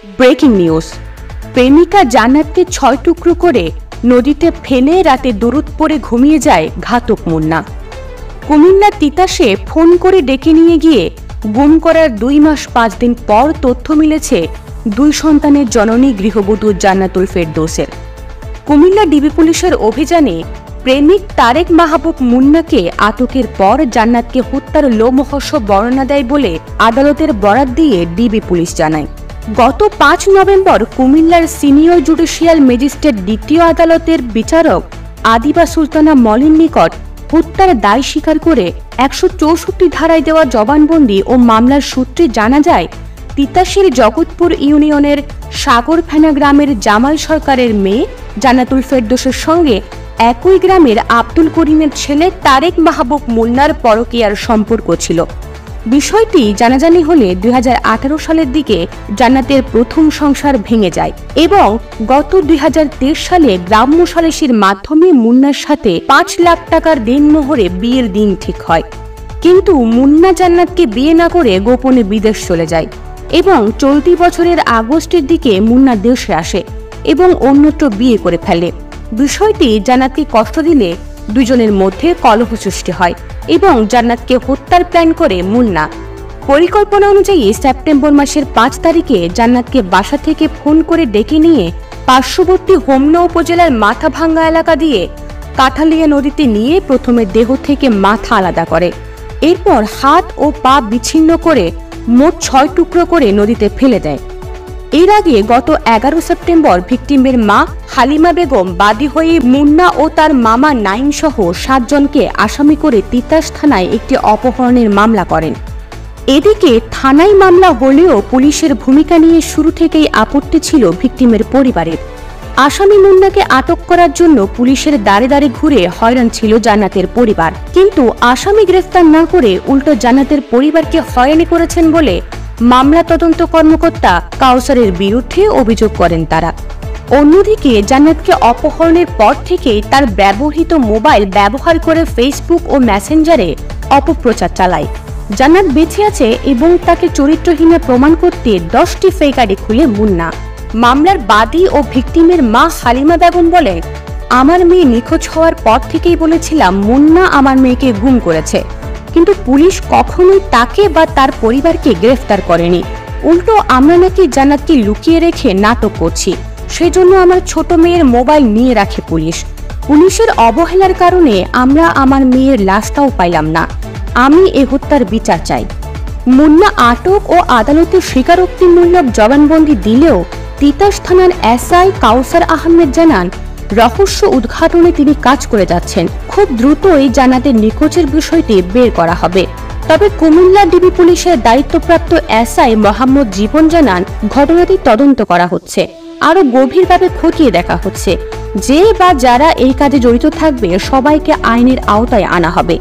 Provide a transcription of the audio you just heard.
Breaking news. প্রেমিকা জান্নাতকে ৬ টুকরো করে নদীতে ফেলে রাতে দরুদ পড়ে ঘুমিয়ে যায় ঘাতক মুন্না। কুমিল্লার তিতাসে ফোন করে ডেকে নিয়ে গিয়ে গুম করার ২ মাস ৫ দিন পর তথ্য মিলেছে ২ সন্তানের জননী গৃহবধূ জান্নাতুল ফেরদৌসের। কুমিল্লা ডিবি পুলিশের অভিযানে প্রেমিক তারেক মাহবুব মুন্নাকে আটকের পর জান্নাতকে হত্যার লোমহর্ষ বর্ণনা দেয় বলে আদালতের বরাত দিয়ে ডিবি পুলিশ জানায়। গত ৫ নভেম্বর কুমিল্লার সিনিয়র জুডিশিয়াল ম্যাজিস্ট্রেট দ্বিতীয় আদালতের বিচারক আদিবা সুলতানা মলিন নিকট হত্যার দায় স্বীকার করে ১৬৪ ধারায় দেওয়া জবানবন্দি ও মামলার সূত্রে জানা যায়, তিতাসের জগৎপুর ইউনিয়নের সাগরফেনা গ্রামের জামাল সরকারের মেয়ে জান্নাতুল ফেরদৌসের সঙ্গে একই গ্রামের আব্দুল করিমের ছেলে তারেক মাহবুব মুন্নার পরকীয়ার সম্পর্ক ছিল। বিষয়টি জানাজানি হলে ২০১৮ সালের দিকে জান্নাতের প্রথম সংসার ভেঙে যায় এবং গত ২০২৩ সালে গ্রাম্য সালিসির মাধ্যমে মুন্নার সাথে ৫ লাখ টাকার দেনমোহরে বিয়ের দিন ঠিক হয়। কিন্তু মুন্না জান্নাতকে বিয়ে না করে গোপনে বিদেশ চলে যায় এবং চলতি বছরের আগস্টের দিকে মুন্না দেশে আসে এবং অন্যত্র বিয়ে করে ফেলে। বিষয়টি জান্নাতকে কষ্ট দিলে দুজনের মধ্যে কলহ সৃষ্টি হয় এবং জান্নাতকে হত্যার প্ল্যান করে মুন্না। পরিকল্পনা অনুযায়ী সেপ্টেম্বর মাসের ৫ তারিখে জান্নাতকে বাসা থেকে ফোন করে ডেকে নিয়ে পার্শ্ববর্তী হোমনা উপজেলার মাথাভাঙ্গা এলাকা দিয়ে কাঠালিয়া নদীতে নিয়ে প্রথমে দেহ থেকে মাথা আলাদা করে, এরপর হাত ও পা বিচ্ছিন্ন করে মোট ৬ টুকরো করে নদীতে ফেলে দেয়। এর আগে গত ১১ সেপ্টেম্বর ভিকটিমের মা হালিমা বেগম বাদী হয়ে মুন্না ও তার মামা নাইম সহ ৭ জনকে আসামি করে তিতাস থানায় একটি অপহরণের মামলা করেন। এদিকে থানায় মামলা হলেও পুলিশের ভূমিকা নিয়ে শুরু থেকেই আপত্তি ছিল ভিকটিমের পরিবারের। আসামি মুন্নাকে আটক করার জন্য পুলিশের দাঁড়ে দাঁড়ে ঘুরে হয়রান ছিল জান্নাতের পরিবার, কিন্তু আসামি গ্রেফতার না করে উল্টো জান্নাতের পরিবারকে হয়রানি করেছেন বলে মামলা তদন্ত কর্মকর্তা কাউসারের বিরুদ্ধে অভিযোগ করেন তারা। অন্যদিকে জান্নাতকে অপহরণের পর থেকেই তার ব্যবহৃত মোবাইল ব্যবহার করে ফেসবুক ও মেসেঞ্জারে অপপ্রচার চালায়। জান্নাত বেঁচে আছে এবং তাকে চরিত্রহীন প্রমাণ করতে 10টি ফেক আইডি খুলে মুন্না। মামলার বাদী ও ভিকটিমের মা হালিমা বেগম বলে, আমার মেয়ে নিখোঁজ হওয়ার পর থেকেই বলেছিলাম মুন্না আমার মেয়েকে গুম করেছে, কিন্তু পুলিশ কখনোই তাকে বা তার পরিবারকে গ্রেফতার করেনি। উল্টো আমরা নাকি জান্নাতকে লুকিয়ে রেখে নাটক করছি, সেজন্য আমার ছোট মেয়ের মোবাইল নিয়ে রাখে পুলিশ। পুলিশের অবহেলার কারণে আমরা আমার মেয়ের লাশটাও পাইলাম না। আমি এ হত্যার বিচার চাই। মুন্না আটক ও আদালতে স্বীকারোক্তিমূলক জবানবন্দি দিলেও তিতাস থানার এসআই কাউসার আহমেদ জানান, রহস্য উদ্ঘাটনে তিনি কাজ করে যাচ্ছেন। খুব দ্রুতই জান্নাতের নিখোঁজের বিষয়টি বের করা হবে। তবে কুমিল্লা ডিবি পুলিশের দায়িত্বপ্রাপ্ত এসআই মোহাম্মদ জীবন জানান, ঘটনাটি তদন্ত করা হচ্ছে, আরো গভীরভাবে খতিয়ে দেখা হচ্ছে। যে বা যারা এই কাজে জড়িত থাকবে সবাইকে আইনের আওতায় আনা হবে।